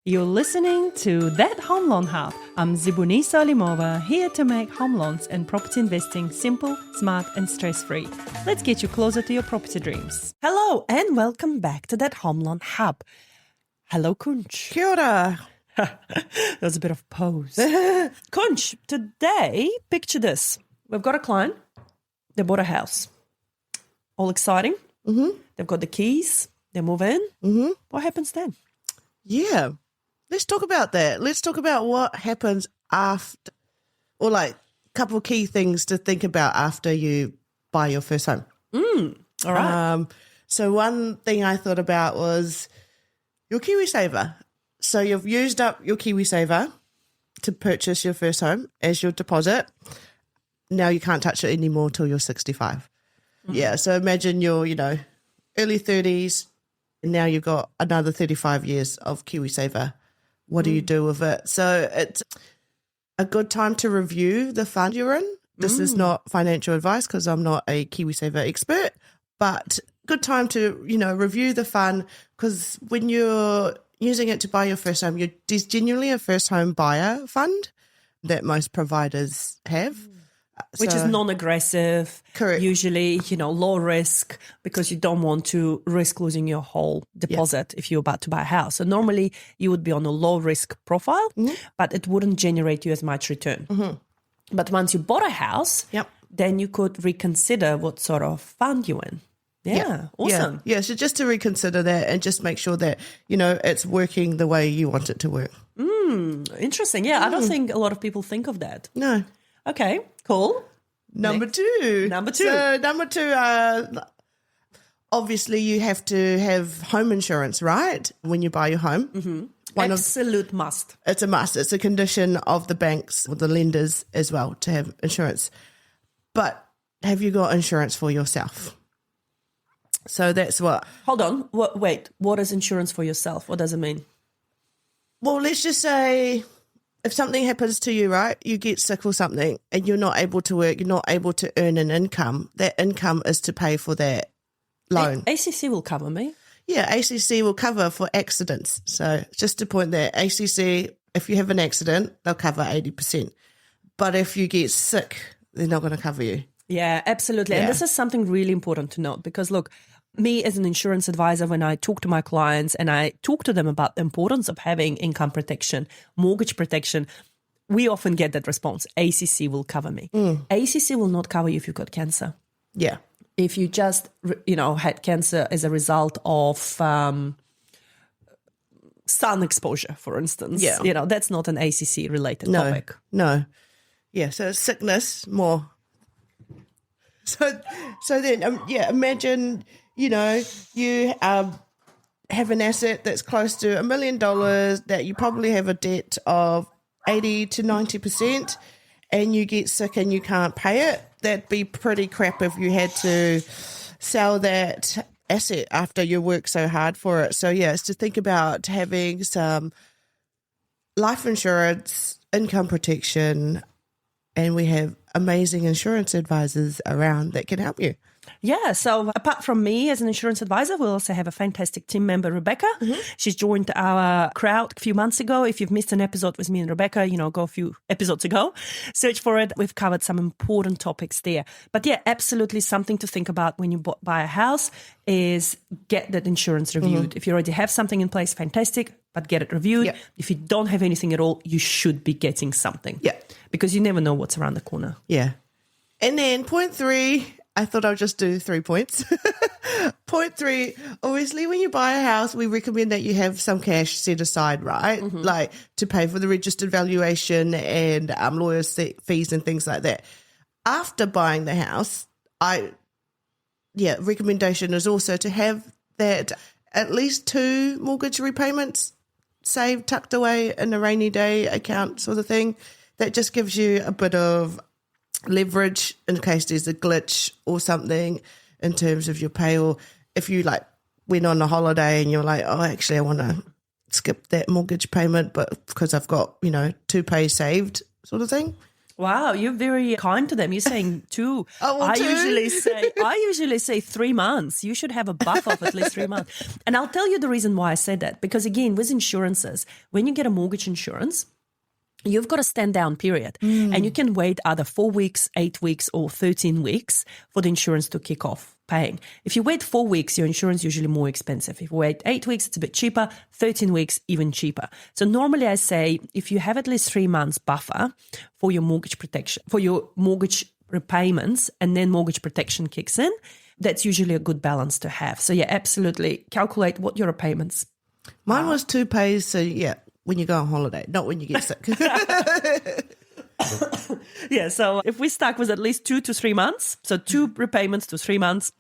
You're listening to That Home Loan Hub. I'm Zibuni Salimova, here to make home loans and property investing simple, smart, and stress-free. Let's get you closer to your property dreams. Hello, and welcome back to That Home Loan Hub. Hello, Kunch. Kia ora. That was a bit of pose. Kunch, today, picture this. We've got a client. They bought a house. All exciting. Mm-hmm. They've got the keys. They move in. Mm-hmm. What happens then? Yeah. Let's talk about that. Let's talk about what happens after, or like a couple of key things to think about after you buy your first home. All right. So one thing I thought about was your KiwiSaver. So you've used up your KiwiSaver to purchase your first home as your deposit. Now you can't touch it anymore till you're 65. Mm-hmm. Yeah. So imagine you're, early 30s, and now you've got another 35 years of KiwiSaver. What do you do with it? So it's a good time to review the fund you're in. This is not financial advice because I'm not a KiwiSaver expert, but good time to, review the fund, because when you're using it to buy your first home, there's genuinely a first home buyer fund that most providers have. Which is non-aggressive, correct. Usually, low risk, because you don't want to risk losing your whole deposit if you're about to buy a house. So normally you would be on a low risk profile, but it wouldn't generate you as much return. Mm-hmm. But once you bought a house, then you could reconsider what sort of fund you're in. Yeah, awesome. Yeah, so just to reconsider that and just make sure that, it's working the way you want it to work. Interesting. Yeah, I don't think a lot of people think of that. No. Okay, cool. Number two. So number two, obviously you have to have home insurance, right? When you buy your home. Mm-hmm. Absolute must. It's a must. It's a condition of the banks or the lenders as well to have insurance. But have you got insurance for yourself? So that's what. Hold on. Wait. What is insurance for yourself? What does it mean? Well, let's just say if something happens to you, right, you get sick or something and you're not able to work, you're not able to earn an income, that income is to pay for that loan. ACC will cover me. Yeah, ACC will cover for accidents. So just to point there, ACC, if you have an accident, they'll cover 80%. But if you get sick, they're not going to cover you. Yeah, absolutely. Yeah. And this is something really important to note because, look, me as an insurance advisor, when I talk to my clients and I talk to them about the importance of having income protection, mortgage protection, we often get that response, ACC will cover me. ACC will not cover you if you've got cancer. Yeah. If you just, had cancer as a result of sun exposure, for instance, that's not an ACC related topic. No. Yeah, so sickness more. So then, imagine, you have an asset that's close to $1 million, that you probably have a debt of 80 to 90%, and you get sick and you can't pay it. That'd be pretty crap if you had to sell that asset after you work so hard for it. So, it's to think about having some life insurance, income protection, and we have amazing insurance advisors around that can help you. Yeah, so apart from me as an insurance advisor, we also have a fantastic team member, Rebecca. Mm-hmm. She's joined our crowd a few months ago. If you've missed an episode with me and Rebecca, go a few episodes ago. Search for it. We've covered some important topics there. But yeah, absolutely something to think about when you buy a house is get that insurance reviewed. Mm-hmm. If you already have something in place, fantastic, but get it reviewed. Yeah. If you don't have anything at all, you should be getting something. Yeah. Because you never know what's around the corner. Yeah. And then point 3, I thought I'd just do 3 points. Point 3, obviously when you buy a house, we recommend that you have some cash set aside, right? Mm-hmm. Like to pay for the registered valuation and lawyers' fees and things like that. After buying the house, recommendation is also to have that at least 2 mortgage repayments saved, tucked away in a rainy day account sort of thing. That just gives you a bit of leverage in case there's a glitch or something in terms of your pay, or if you went on a holiday and you're like, oh, actually I want to skip that mortgage payment, but because I've got 2 pay saved sort of thing. Wow, you're very kind to them. You're saying 2. Oh, well, I 2? usually say 3 months. You should have a buffer of at least 3 months. And I'll tell you the reason why I said that. Because again, with insurances, when you get a mortgage insurance, you've got a stand down period and you can wait either 4 weeks, 8 weeks or 13 weeks for the insurance to kick off paying. If you wait 4 weeks, your insurance is usually more expensive. If you wait 8 weeks, it's a bit cheaper. 13 weeks, even cheaper. So normally I say if you have at least 3 months buffer for your mortgage protection, for your mortgage repayments, and then mortgage protection kicks in, that's usually a good balance to have. So yeah, absolutely. Calculate what your repayments. Mine was 2 pays, so yeah, when you go on holiday, not when you get sick. Yeah, so if we stuck with at least 2 to 3 months, so 2 repayments to 3 months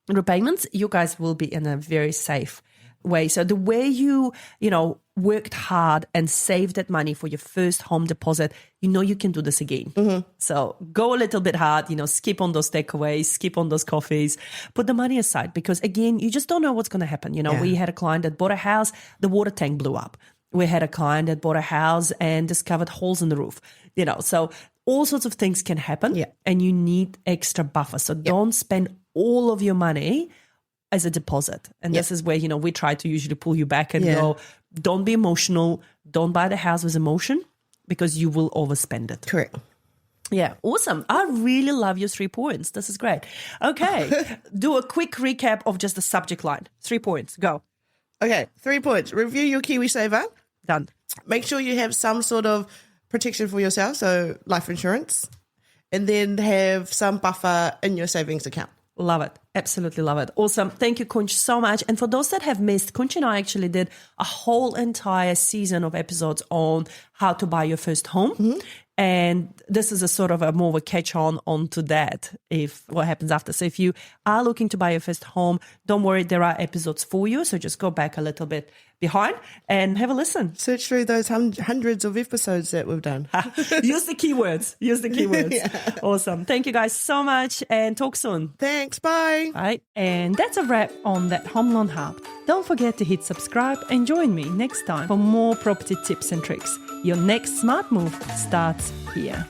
repayments, you guys will be in a very safe way. So the way you worked hard and saved that money for your first home deposit, you can do this again. So go a little bit hard, skip on those takeaways, skip on those coffees, put the money aside because again, you just don't know what's going to happen. We had a client that bought a house, the water tank blew up. We had a client that bought a house and discovered holes in the roof, so all sorts of things can happen and you need extra buffer. So don't spend all of your money as a deposit. And this is where, we try to usually pull you back and go, don't be emotional. Don't buy the house with emotion because you will overspend it. Correct. Yeah, awesome. I really love your 3 points. This is great. Okay, do a quick recap of just the subject line. 3 points, go. Okay, 3 points. Review your KiwiSaver. Done. Make sure you have some sort of protection for yourself, so life insurance, and then have some buffer in your savings account. Love it. Absolutely love it. Awesome. Thank you, Kunch, so much. And for those that have missed, Kunch and I actually did a whole entire season of episodes on how to buy your first home. And this is a sort of a more of a catch-on onto that, if what happens after. So if you are looking to buy your first home, don't worry, there are episodes for you. So just go back a little bit behind and have a listen. Search through those hundreds of episodes that we've done. Use the keywords. Awesome. Thank you guys so much and talk soon. Thanks. Bye. All right. And that's a wrap on That Home Loan Hub. Don't forget to hit subscribe and join me next time for more property tips and tricks. Your next smart move starts here.